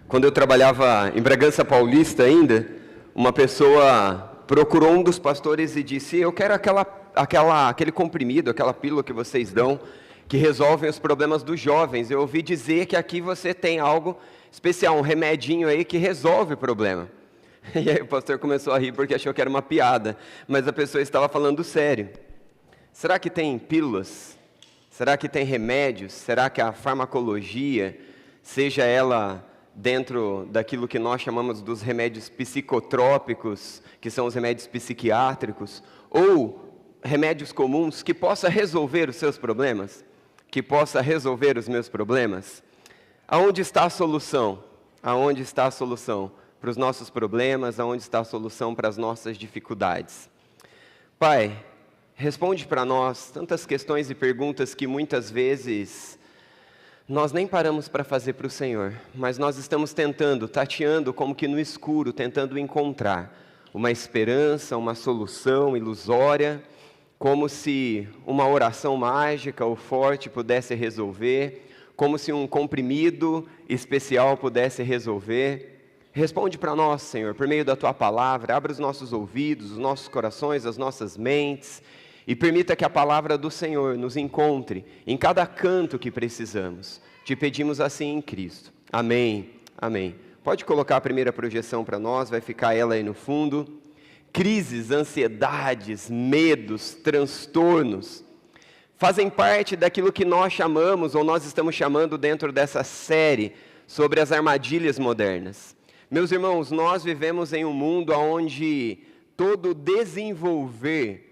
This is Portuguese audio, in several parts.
Quando eu trabalhava em Bragança Paulista ainda, uma pessoa procurou um dos pastores e disse: eu quero aquele comprimido, aquela pílula que vocês dão, que resolvem os problemas dos jovens. Eu ouvi dizer que aqui você tem algo especial, um remedinho aí que resolve o problema. E aí o pastor começou a rir porque achou que era uma piada, mas a pessoa estava falando sério. Será que tem pílulas? Será que tem remédios? Será que a farmacologia, seja ela dentro daquilo que nós chamamos dos remédios psicotrópicos, que são os remédios psiquiátricos, ou remédios comuns, que possa resolver os seus problemas? Que possa resolver os meus problemas? Aonde está a solução? Aonde está a solução para os nossos problemas? Aonde está a solução para as nossas dificuldades? Pai, responde para nós tantas questões e perguntas que muitas vezes nós nem paramos para fazer para o Senhor, mas nós estamos tentando, tateando como que no escuro, tentando encontrar uma esperança, uma solução ilusória, como se uma oração mágica ou forte pudesse resolver, como se um comprimido especial pudesse resolver. Responde para nós, Senhor, por meio da Tua palavra, abra os nossos ouvidos, os nossos corações, as nossas mentes, e permita que a palavra do Senhor nos encontre em cada canto que precisamos. Te pedimos assim em Cristo. Amém. Amém. Pode colocar a primeira projeção para nós, vai ficar ela aí no fundo. Crises, ansiedades, medos, transtornos fazem parte daquilo que nós chamamos, ou nós estamos chamando dentro dessa série, sobre as armadilhas modernas. Meus irmãos, nós vivemos em um mundo onde todo desenvolver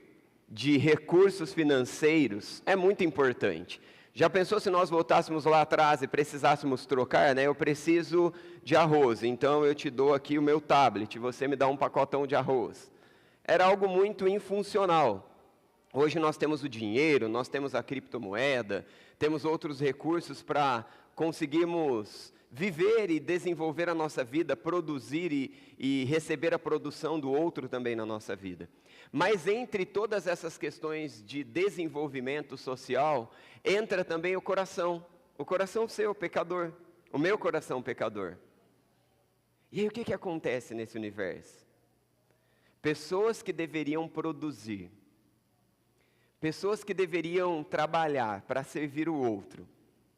de recursos financeiros é muito importante. Já pensou se nós voltássemos lá atrás e precisássemos trocar, né? Eu preciso de arroz, então eu te dou aqui o meu tablet, você me dá um pacotão de arroz. Era algo muito infuncional. Hoje nós temos o dinheiro, nós temos a criptomoeda, temos outros recursos para conseguirmos viver e desenvolver a nossa vida, produzir e receber a produção do outro também na nossa vida. Mas entre todas essas questões de desenvolvimento social, entra também o coração seu, pecador, o meu coração pecador. E aí o que acontece nesse universo? Pessoas que deveriam produzir, pessoas que deveriam trabalhar para servir o outro,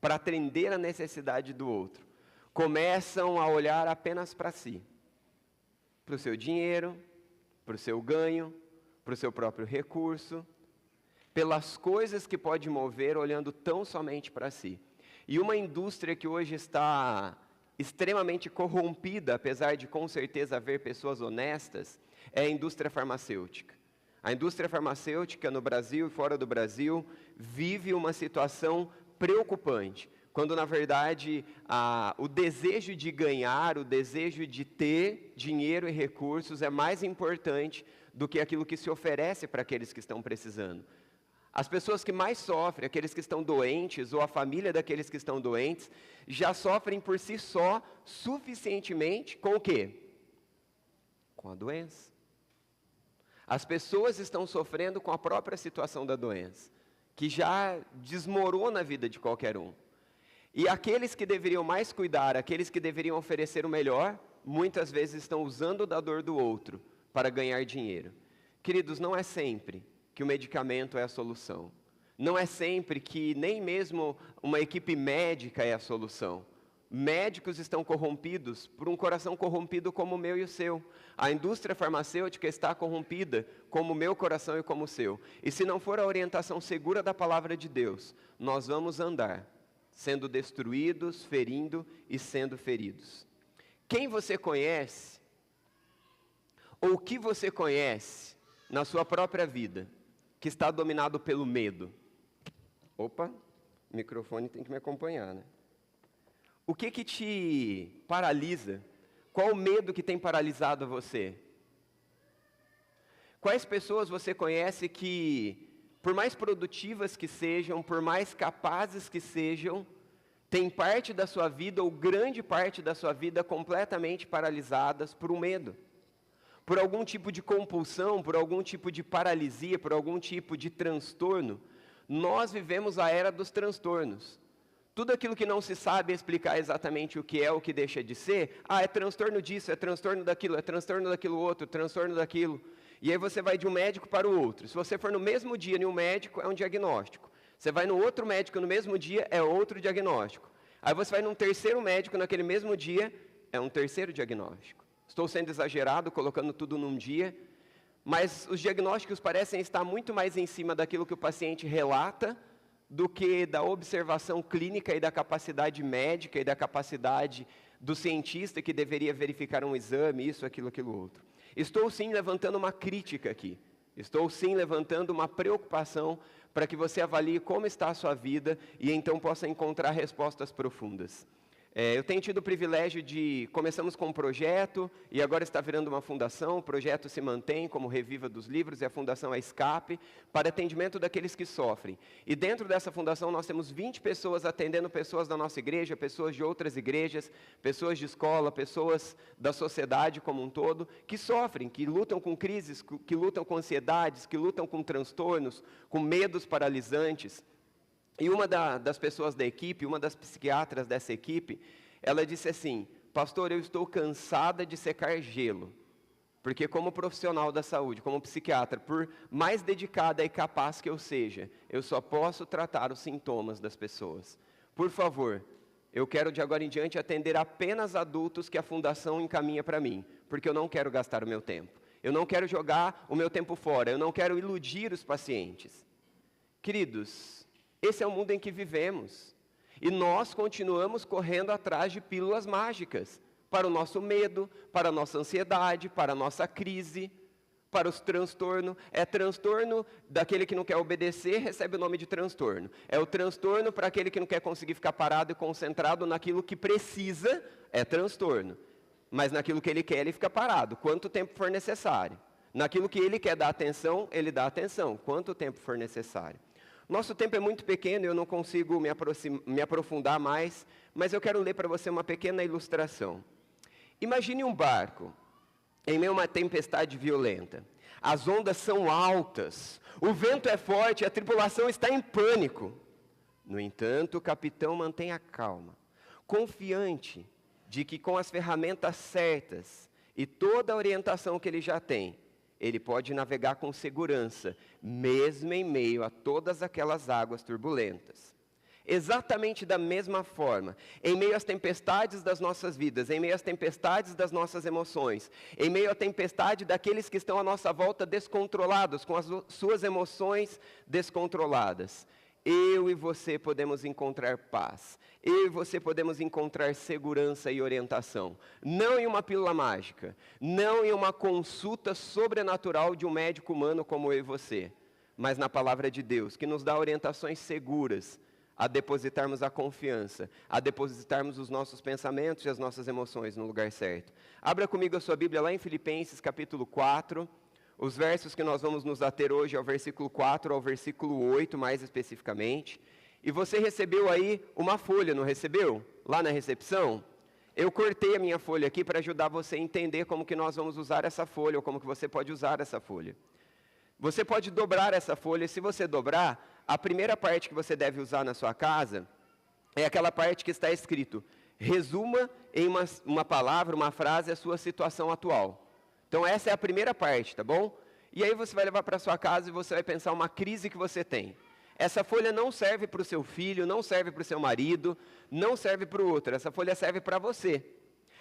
para atender a necessidade do outro, começam a olhar apenas para si, para o seu dinheiro, para o seu ganho, para o seu próprio recurso, pelas coisas que pode mover, olhando tão somente para si. E uma indústria que hoje está extremamente corrompida, apesar de com certeza haver pessoas honestas, é a indústria farmacêutica. A indústria farmacêutica no Brasil e fora do Brasil vive uma situação preocupante, quando na verdade o desejo de ganhar, o desejo de ter dinheiro e recursos é mais importante do que aquilo que se oferece para aqueles que estão precisando. As pessoas que mais sofrem, aqueles que estão doentes, ou a família daqueles que estão doentes, já sofrem por si só suficientemente com o quê? Com a doença. As pessoas estão sofrendo com a própria situação da doença, que já desmorona a vida de qualquer um. E aqueles que deveriam mais cuidar, aqueles que deveriam oferecer o melhor, muitas vezes estão usando da dor do outro para ganhar dinheiro. Queridos, não é sempre que o medicamento é a solução. Não é sempre que nem mesmo uma equipe médica é a solução. Médicos estão corrompidos por um coração corrompido como o meu e o seu. A indústria farmacêutica está corrompida como o meu coração e como o seu. E se não for a orientação segura da palavra de Deus, nós vamos andar sendo destruídos, ferindo e sendo feridos. Quem você conhece, ou o que você conhece na sua própria vida, que está dominado pelo medo? Opa, o microfone tem que me acompanhar, né? O que te paralisa? Qual o medo que tem paralisado você? Quais pessoas você conhece que, por mais produtivas que sejam, por mais capazes que sejam, tem parte da sua vida, ou grande parte da sua vida, completamente paralisadas por um medo? Por algum tipo de compulsão, por algum tipo de paralisia, por algum tipo de transtorno? Nós vivemos a era dos transtornos. Tudo aquilo que não se sabe explicar exatamente o que é, o que deixa de ser, é transtorno disso, é transtorno daquilo outro, transtorno daquilo. E aí você vai de um médico para o outro. Se você for no mesmo dia em um médico, é um diagnóstico. Você vai no outro médico no mesmo dia, é outro diagnóstico. Aí você vai num terceiro médico naquele mesmo dia, é um terceiro diagnóstico. Estou sendo exagerado, colocando tudo num dia, mas os diagnósticos parecem estar muito mais em cima daquilo que o paciente relata, do que da observação clínica e da capacidade médica e da capacidade do cientista que deveria verificar um exame, isso, aquilo outro. Estou sim levantando uma crítica aqui. Estou sim levantando uma preocupação para que você avalie como está a sua vida e então possa encontrar respostas profundas. Eu tenho tido o privilégio de... Começamos com um projeto e agora está virando uma fundação. O projeto se mantém como Reviva dos Livros e a fundação é Escape para atendimento daqueles que sofrem. E dentro dessa fundação nós temos 20 pessoas atendendo pessoas da nossa igreja, pessoas de outras igrejas, pessoas de escola, pessoas da sociedade como um todo, que sofrem, que lutam com crises, que lutam com ansiedades, que lutam com transtornos, com medos paralisantes. E uma das pessoas da equipe, uma das psiquiatras dessa equipe, ela disse assim: pastor, eu estou cansada de secar gelo, porque como profissional da saúde, como psiquiatra, por mais dedicada e capaz que eu seja, eu só posso tratar os sintomas das pessoas. Por favor, eu quero de agora em diante atender apenas adultos que a fundação encaminha para mim, porque eu não quero gastar o meu tempo. Eu não quero jogar o meu tempo fora, eu não quero iludir os pacientes. Queridos, esse é o mundo em que vivemos. E nós continuamos correndo atrás de pílulas mágicas para o nosso medo, para a nossa ansiedade, para a nossa crise, para os transtornos. É transtorno daquele que não quer obedecer, recebe o nome de transtorno. É o transtorno para aquele que não quer conseguir ficar parado e concentrado naquilo que precisa, é transtorno. Mas naquilo que ele quer, ele fica parado, quanto tempo for necessário. Naquilo que ele quer dar atenção, ele dá atenção, quanto tempo for necessário. Nosso tempo é muito pequeno, eu não consigo me aprofundar mais, mas eu quero ler para você uma pequena ilustração. Imagine um barco em meio a uma tempestade violenta. As ondas são altas, o vento é forte, a tripulação está em pânico. No entanto, o capitão mantém a calma, confiante de que com as ferramentas certas e toda a orientação que ele já tem, ele pode navegar com segurança, mesmo em meio a todas aquelas águas turbulentas. Exatamente da mesma forma, em meio às tempestades das nossas vidas, em meio às tempestades das nossas emoções, em meio à tempestade daqueles que estão à nossa volta descontrolados, com as suas emoções descontroladas, eu e você podemos encontrar paz, eu e você podemos encontrar segurança e orientação, não em uma pílula mágica, não em uma consulta sobrenatural de um médico humano como eu e você, mas na palavra de Deus, que nos dá orientações seguras a depositarmos a confiança, a depositarmos os nossos pensamentos e as nossas emoções no lugar certo. Abra comigo a sua Bíblia lá em Filipenses capítulo 4, os versos que nós vamos nos ater hoje é o versículo 4 ao versículo 8, mais especificamente. E você recebeu aí uma folha, não recebeu? Lá na recepção? Eu cortei a minha folha aqui para ajudar você a entender como que nós vamos usar essa folha, ou como que você pode usar essa folha. Você pode dobrar essa folha, e se você dobrar, a primeira parte que você deve usar na sua casa é aquela parte que está escrito: resuma em uma palavra, uma frase, a sua situação atual. Então essa é a primeira parte, tá bom? E aí você vai levar para sua casa e você vai pensar uma crise que você tem. Essa folha não serve para o seu filho, não serve para o seu marido, não serve para o outro. Essa folha serve para você.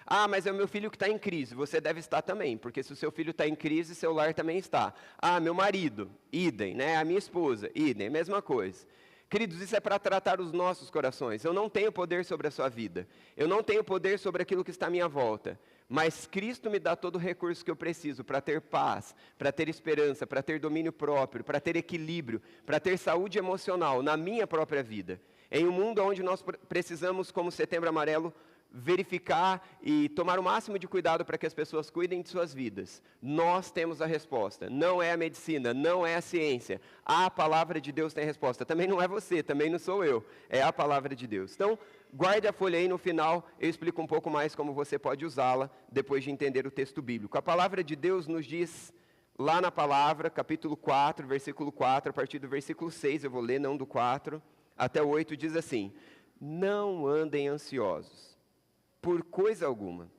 Ah, mas é o meu filho que está em crise. Você deve estar também, porque se o seu filho está em crise, seu lar também está. Ah, meu marido, idem, né? A minha esposa, idem, mesma coisa. Queridos, isso é para tratar os nossos corações. Eu não tenho poder sobre a sua vida. Eu não tenho poder sobre aquilo que está à minha volta. Mas Cristo me dá todo o recurso que eu preciso para ter paz, para ter esperança, para ter domínio próprio, para ter equilíbrio, para ter saúde emocional na minha própria vida. Em um mundo onde nós precisamos, como Setembro Amarelo, verificar e tomar o máximo de cuidado para que as pessoas cuidem de suas vidas. Nós temos a resposta. Não é a medicina, não é a ciência. A palavra de Deus tem a resposta. Também não é você, também não sou eu. É a palavra de Deus. Então, guarde a folha aí, no final eu explico um pouco mais como você pode usá-la depois de entender o texto bíblico. A palavra de Deus nos diz, lá na palavra, capítulo 4, versículo 4, a partir do versículo 6, eu vou ler, não do 4, até o 8, diz assim: não andem ansiosos por coisa alguma,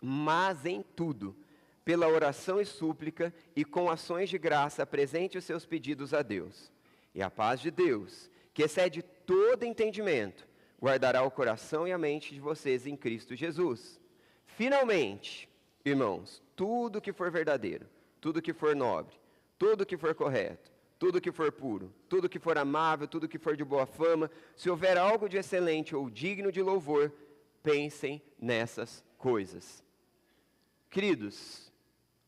mas em tudo, pela oração e súplica e com ações de graça, apresente os seus pedidos a Deus. E a paz de Deus, que excede todo entendimento, guardará o coração e a mente de vocês em Cristo Jesus. Finalmente, irmãos, tudo que for verdadeiro, tudo que for nobre, tudo que for correto, tudo que for puro, tudo que for amável, tudo que for de boa fama, se houver algo de excelente ou digno de louvor, pensem nessas coisas. Queridos,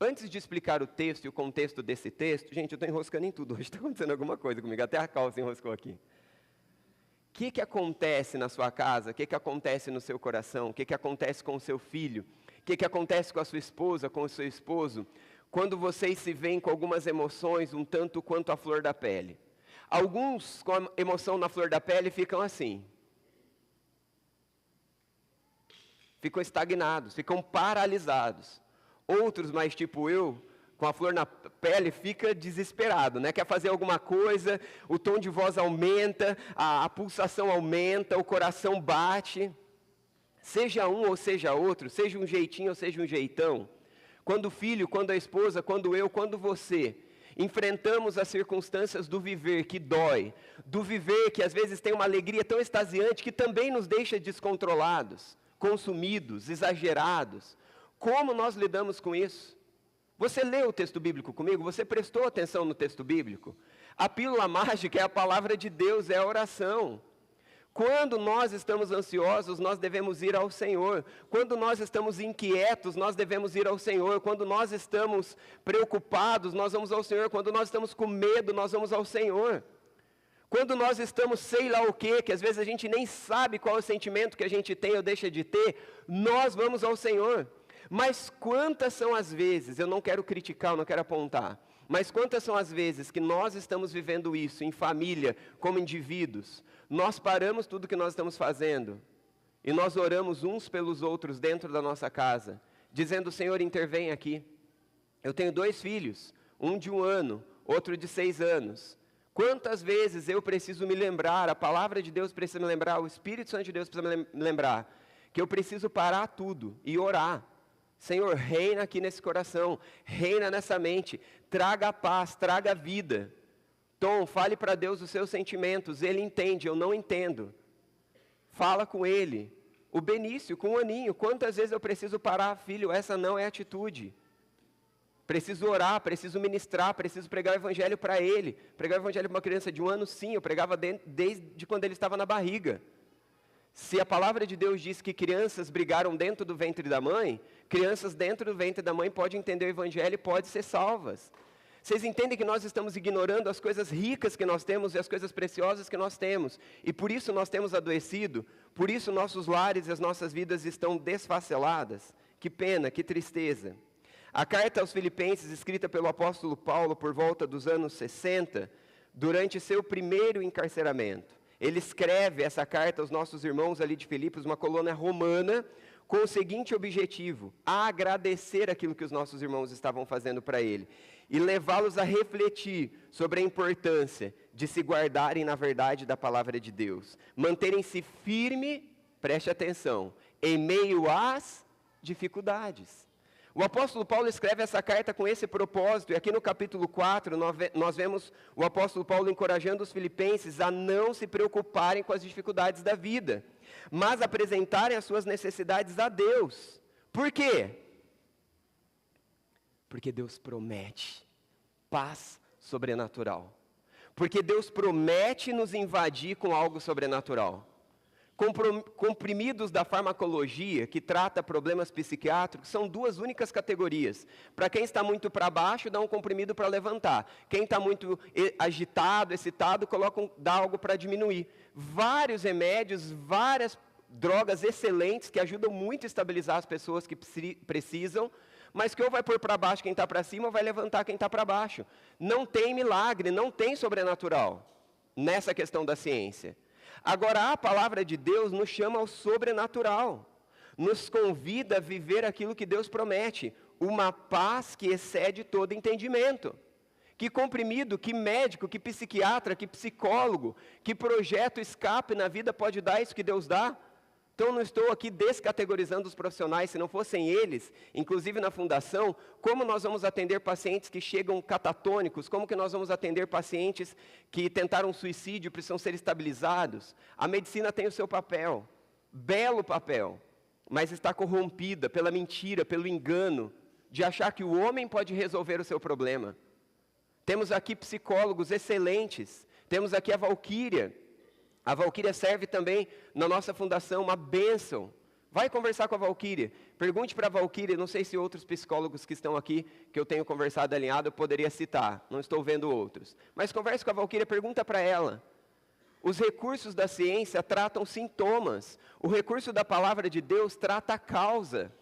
antes de explicar o texto e o contexto desse texto, gente, eu estou enroscando em tudo, hoje está acontecendo alguma coisa comigo, até a calça enroscou aqui. O que acontece na sua casa? O que acontece no seu coração? O que acontece com o seu filho? O que acontece com a sua esposa, com o seu esposo? Quando vocês se veem com algumas emoções um tanto quanto a flor da pele. Alguns com a emoção na flor da pele ficam assim. Ficam estagnados, ficam paralisados. Outros, mais tipo eu, com a flor na pele, fica desesperado, né? Quer fazer alguma coisa, o tom de voz aumenta, a pulsação aumenta, o coração bate. Seja um ou seja outro, seja um jeitinho ou seja um jeitão. Quando o filho, quando a esposa, quando eu, quando você enfrentamos as circunstâncias do viver que dói, do viver que às vezes tem uma alegria tão extasiante que também nos deixa descontrolados, consumidos, exagerados. Como nós lidamos com isso? Você leu o texto bíblico comigo? Você prestou atenção no texto bíblico? A pílula mágica é a palavra de Deus, é a oração. Quando nós estamos ansiosos, nós devemos ir ao Senhor. Quando nós estamos inquietos, nós devemos ir ao Senhor. Quando nós estamos preocupados, nós vamos ao Senhor. Quando nós estamos com medo, nós vamos ao Senhor. Quando nós estamos sei lá o quê, que às vezes a gente nem sabe qual é o sentimento que a gente tem ou deixa de ter, nós vamos ao Senhor. Mas quantas são as vezes, eu não quero criticar, eu não quero apontar, mas quantas são as vezes que nós estamos vivendo isso em família, como indivíduos, nós paramos tudo que nós estamos fazendo e nós oramos uns pelos outros dentro da nossa casa, dizendo: Senhor, intervém aqui. Eu tenho 2 filhos, um de 1 ano, outro de 6 anos. Quantas vezes eu preciso me lembrar, a palavra de Deus precisa me lembrar, o Espírito Santo de Deus precisa me lembrar, que eu preciso parar tudo e orar. Senhor, reina aqui nesse coração, reina nessa mente, traga a paz, traga a vida. Tom, fale para Deus os seus sentimentos, Ele entende, eu não entendo. Fala com Ele. O Benício, com o Aninho, quantas vezes eu preciso parar, filho, essa não é atitude. Preciso orar, preciso ministrar, preciso pregar o Evangelho para ele. Pregar o Evangelho para uma criança de 1 ano, sim, eu pregava desde quando ele estava na barriga. Se a palavra de Deus diz que crianças brigaram dentro do ventre da mãe, crianças dentro do ventre da mãe podem entender o Evangelho e podem ser salvas. Vocês entendem que nós estamos ignorando as coisas ricas que nós temos e as coisas preciosas que nós temos. E por isso nós temos adoecido, por isso nossos lares e as nossas vidas estão desfaceladas. Que pena, que tristeza. A carta aos Filipenses, escrita pelo apóstolo Paulo por volta dos anos 60, durante seu primeiro encarceramento. Ele escreve essa carta aos nossos irmãos ali de Filipos, uma colônia romana, com o seguinte objetivo: agradecer aquilo que os nossos irmãos estavam fazendo para ele e levá-los a refletir sobre a importância de se guardarem na verdade da palavra de Deus, manterem-se firme, preste atenção, em meio às dificuldades. O apóstolo Paulo escreve essa carta com esse propósito, e aqui no capítulo 4 nós vemos o apóstolo Paulo encorajando os filipenses a não se preocuparem com as dificuldades da vida, mas apresentarem as suas necessidades a Deus. Por quê? Porque Deus promete paz sobrenatural. Porque Deus promete nos invadir com algo sobrenatural. Comprimidos da farmacologia, que trata problemas psiquiátricos, são 2 únicas categorias. Para quem está muito para baixo, dá um comprimido para levantar. Quem está muito agitado, excitado, dá algo para diminuir. Vários remédios, várias drogas excelentes que ajudam muito a estabilizar as pessoas que precisam, mas que ou vai pôr para baixo quem está para cima ou vai levantar quem está para baixo. Não tem milagre, não tem sobrenatural nessa questão da ciência. Agora, a palavra de Deus nos chama ao sobrenatural, nos convida a viver aquilo que Deus promete, uma paz que excede todo entendimento. Que comprimido, que médico, que psiquiatra, que psicólogo, que projeto escape na vida pode dar isso que Deus dá? Então, não estou aqui descategorizando os profissionais, se não fossem eles, inclusive na fundação, como nós vamos atender pacientes que chegam catatônicos, como que nós vamos atender pacientes que tentaram suicídio e precisam ser estabilizados? A medicina tem o seu papel, belo papel, mas está corrompida pela mentira, pelo engano, de achar que o homem pode resolver o seu problema. Temos aqui psicólogos excelentes, temos aqui a Valquíria. A Valquíria serve também na nossa fundação, uma bênção. Vai conversar com a Valquíria. Pergunte para a Valquíria, não sei se outros psicólogos que estão aqui, que eu tenho conversado alinhado, eu poderia citar. Não estou vendo outros. Mas converse com a Valquíria, pergunta para ela. Os recursos da ciência tratam sintomas. O recurso da palavra de Deus trata a causa.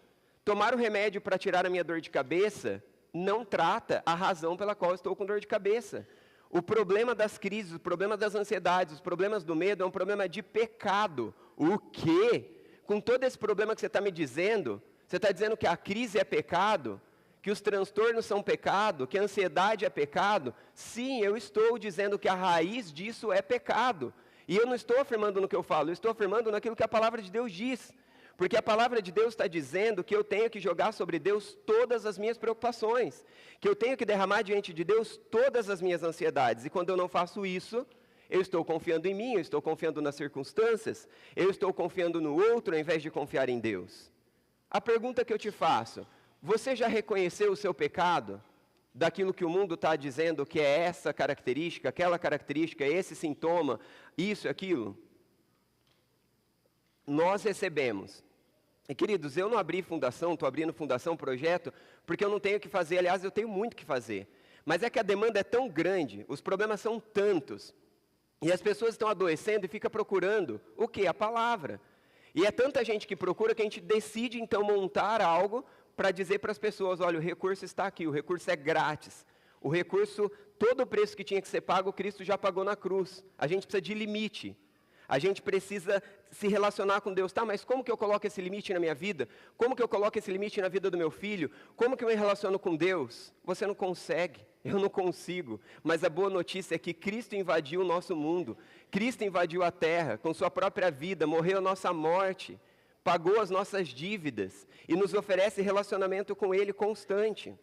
Tomar o remédio para tirar a minha dor de cabeça não trata a razão pela qual eu estou com dor de cabeça. O problema das crises, o problema das ansiedades, os problemas do medo é um problema de pecado. O quê? Com todo esse problema que você está me dizendo, você está dizendo que a crise é pecado? Que os transtornos são pecado? Que a ansiedade é pecado? Sim, eu estou dizendo que a raiz disso é pecado. E eu não estou afirmando no que eu falo, eu estou afirmando naquilo que a palavra de Deus diz. Porque a palavra de Deus está dizendo que eu tenho que jogar sobre Deus todas as minhas preocupações, que eu tenho que derramar diante de Deus todas as minhas ansiedades, e quando eu não faço isso, eu estou confiando em mim, eu estou confiando nas circunstâncias, eu estou confiando no outro ao invés de confiar em Deus. A pergunta que eu te faço, você já reconheceu o seu pecado? Daquilo que o mundo está dizendo que é essa característica, aquela característica, esse sintoma, isso, aquilo? Nós recebemos. E queridos, eu não abri fundação, estou abrindo fundação, projeto, porque eu não tenho o que fazer, aliás, eu tenho muito o que fazer. Mas é que a demanda é tão grande, os problemas são tantos, e as pessoas estão adoecendo e ficam procurando o quê? A palavra. E é tanta gente que procura que a gente decide então montar algo para dizer para as pessoas, olha, o recurso está aqui, o recurso é grátis. O recurso, todo o preço que tinha que ser pago, Cristo já pagou na cruz. A gente precisa de limite. A gente precisa se relacionar com Deus. Tá, mas como que eu coloco esse limite na minha vida? Como que eu coloco esse limite na vida do meu filho? Como que eu me relaciono com Deus? Você não consegue, eu não consigo. Mas a boa notícia é que Cristo invadiu o nosso mundo. Cristo invadiu a terra com sua própria vida, morreu a nossa morte, pagou as nossas dívidas e nos oferece relacionamento com Ele constante.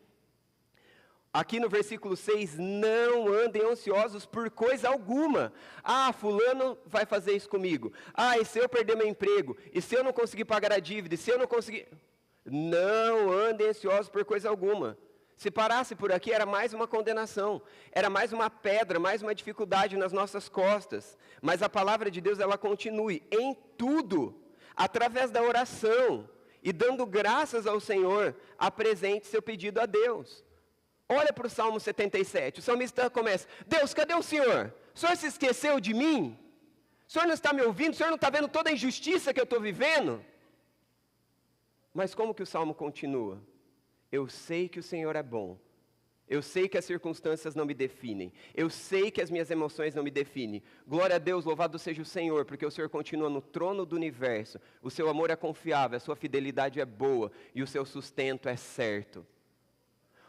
Aqui no versículo 6, não andem ansiosos por coisa alguma. Ah, fulano vai fazer isso comigo. Ah, e se eu perder meu emprego? E se eu não conseguir pagar a dívida? E se eu não conseguir... Não andem ansiosos por coisa alguma. Se parasse por aqui, era mais uma condenação. Era mais uma pedra, mais uma dificuldade nas nossas costas. Mas a palavra de Deus, ela continue em tudo, através da oração, e dando graças ao Senhor, apresente seu pedido a Deus. Olha para o Salmo 77, o salmista começa, Deus, cadê o Senhor? O Senhor se esqueceu de mim? O Senhor não está me ouvindo? O Senhor não está vendo toda a injustiça que eu estou vivendo? Mas como que o Salmo continua? Eu sei que o Senhor é bom. Eu sei que as circunstâncias não me definem. Eu sei que as minhas emoções não me definem. Glória a Deus, louvado seja o Senhor, porque o Senhor continua no trono do universo. O seu amor é confiável, a sua fidelidade é boa e o seu sustento é certo.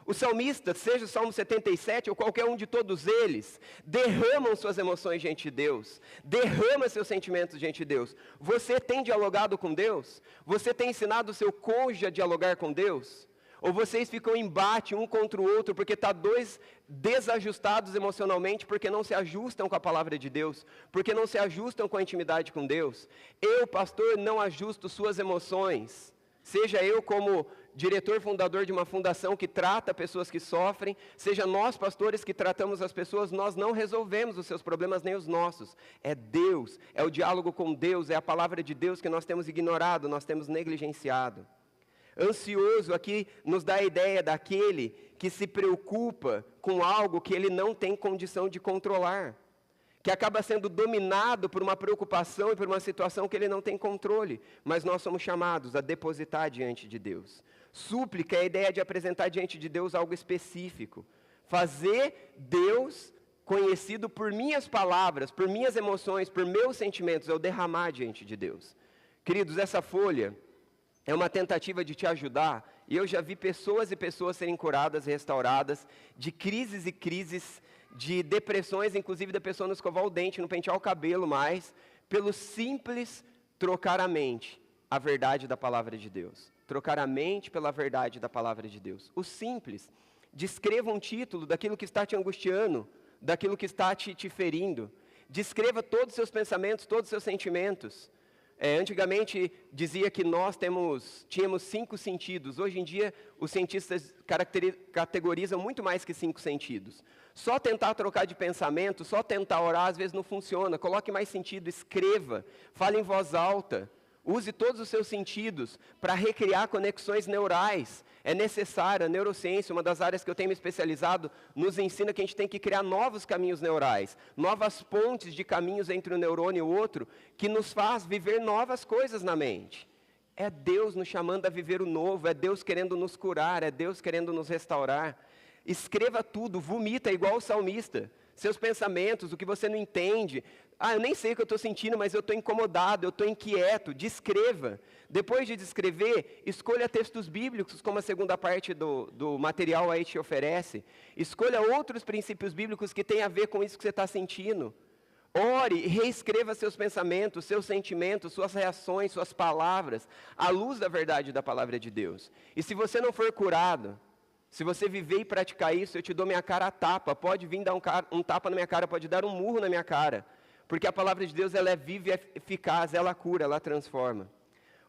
O salmista, seja o Salmo 77 ou qualquer um de todos eles, derramam suas emoções diante de Deus, derrama seus sentimentos diante de Deus. Você tem dialogado com Deus? Você tem ensinado o seu cônjuge a dialogar com Deus? Ou vocês ficam em embate um contra o outro porque está dois desajustados emocionalmente, porque não se ajustam com a palavra de Deus, porque não se ajustam com a intimidade com Deus? Eu, pastor, não ajusto suas emoções. Seja eu como diretor fundador de uma fundação que trata pessoas que sofrem, seja nós pastores que tratamos as pessoas, nós não resolvemos os seus problemas nem os nossos. É Deus, é o diálogo com Deus, é a palavra de Deus que nós temos ignorado, nós temos negligenciado. Ansioso aqui nos dá a ideia daquele que se preocupa com algo que ele não tem condição de controlar, que acaba sendo dominado por uma preocupação e por uma situação que ele não tem controle, mas nós somos chamados a depositar diante de Deus. Súplica é a ideia de apresentar diante de Deus algo específico, fazer Deus conhecido por minhas palavras, por minhas emoções, por meus sentimentos, é o derramar diante de Deus. Queridos, essa folha é uma tentativa de te ajudar e eu já vi pessoas e pessoas serem curadas e restauradas de crises e crises, de depressões, inclusive da pessoa não escovar o dente, não pentear o cabelo mais, pelo simples trocar a mente, a verdade da palavra de Deus. Trocar a mente pela verdade da palavra de Deus. O simples. Descreva um título daquilo que está te angustiando, daquilo que está te ferindo. Descreva todos os seus pensamentos, todos os seus sentimentos. Antigamente dizia que nós tínhamos 5 sentidos. Hoje em dia, os cientistas categorizam muito mais que 5 sentidos. Só tentar trocar de pensamento, só tentar orar, às vezes não funciona. Coloque mais sentido, escreva, fale em voz alta. Use todos os seus sentidos para recriar conexões neurais. É necessário, a neurociência, uma das áreas que eu tenho me especializado, nos ensina que a gente tem que criar novos caminhos neurais, novas pontes de caminhos entre um neurônio e o outro, que nos faz viver novas coisas na mente. É Deus nos chamando a viver o novo, é Deus querendo nos curar, é Deus querendo nos restaurar. Escreva tudo, vomita igual o salmista. Seus pensamentos, o que você não entende. Eu nem sei o que eu estou sentindo, mas eu estou incomodado, eu estou inquieto. Descreva. Depois de descrever, escolha textos bíblicos, como a segunda parte do material aí te oferece. Escolha outros princípios bíblicos que têm a ver com isso que você está sentindo. Ore e reescreva seus pensamentos, seus sentimentos, suas reações, suas palavras, à luz da verdade da palavra de Deus. E se você não for curado, se você viver e praticar isso, eu te dou minha cara a tapa. Pode vir dar um tapa na minha cara, pode dar um murro na minha cara. Porque a palavra de Deus ela é viva e eficaz, ela cura, ela transforma.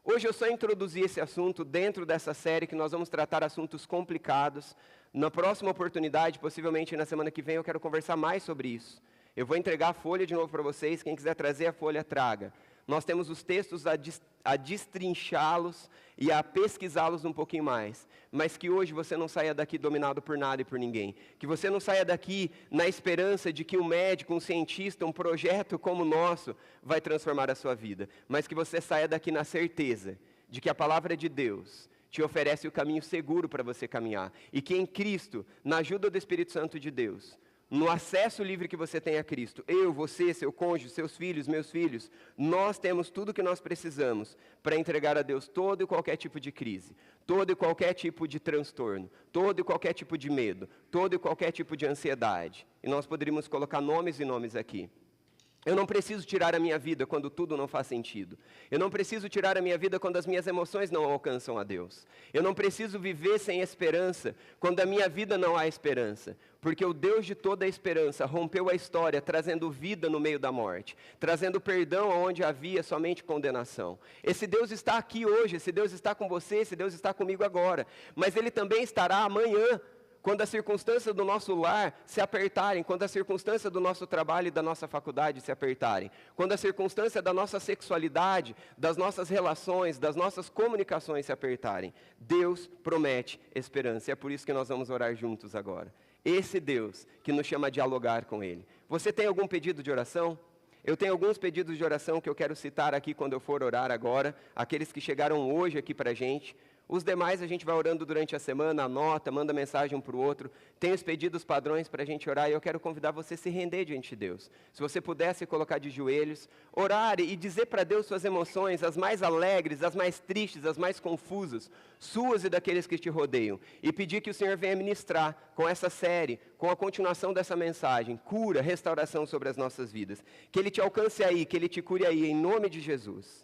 Hoje eu só introduzi esse assunto dentro dessa série que nós vamos tratar assuntos complicados. Na próxima oportunidade, possivelmente na semana que vem, eu quero conversar mais sobre isso. Eu vou entregar a folha de novo para vocês, quem quiser trazer a folha, traga. Nós temos os textos a destrinchá-los e a pesquisá-los um pouquinho mais. Mas que hoje você não saia daqui dominado por nada e por ninguém. Que você não saia daqui na esperança de que um médico, um cientista, um projeto como o nosso vai transformar a sua vida. Mas que você saia daqui na certeza de que a palavra de Deus te oferece o caminho seguro para você caminhar. E que em Cristo, na ajuda do Espírito Santo de Deus, no acesso livre que você tem a Cristo, eu, você, seu cônjuge, seus filhos, meus filhos, nós temos tudo o que nós precisamos para entregar a Deus todo e qualquer tipo de crise, todo e qualquer tipo de transtorno, todo e qualquer tipo de medo, todo e qualquer tipo de ansiedade. E nós poderíamos colocar nomes e nomes aqui. Eu não preciso tirar a minha vida quando tudo não faz sentido. Eu não preciso tirar a minha vida quando as minhas emoções não alcançam a Deus. Eu não preciso viver sem esperança quando a minha vida não há esperança. Porque o Deus de toda a esperança rompeu a história, trazendo vida no meio da morte, trazendo perdão onde havia somente condenação. Esse Deus está aqui hoje, esse Deus está com você, esse Deus está comigo agora. Mas Ele também estará amanhã, quando as circunstâncias do nosso lar se apertarem, quando as circunstâncias do nosso trabalho e da nossa faculdade se apertarem, quando a circunstância da nossa sexualidade, das nossas relações, das nossas comunicações se apertarem, Deus promete esperança. E é por isso que nós vamos orar juntos agora. Esse Deus que nos chama a dialogar com Ele. Você tem algum pedido de oração? Eu tenho alguns pedidos de oração que eu quero citar aqui quando eu for orar agora, aqueles que chegaram hoje aqui para a gente. Os demais a gente vai orando durante a semana, anota, manda mensagem um para o outro. Tem os pedidos padrões para a gente orar e eu quero convidar você a se render diante de Deus. Se você pudesse colocar de joelhos, orar e dizer para Deus suas emoções, as mais alegres, as mais tristes, as mais confusas, suas e daqueles que te rodeiam. E pedir que o Senhor venha ministrar com essa série, com a continuação dessa mensagem, cura, restauração sobre as nossas vidas. Que Ele te alcance aí, que Ele te cure aí, em nome de Jesus.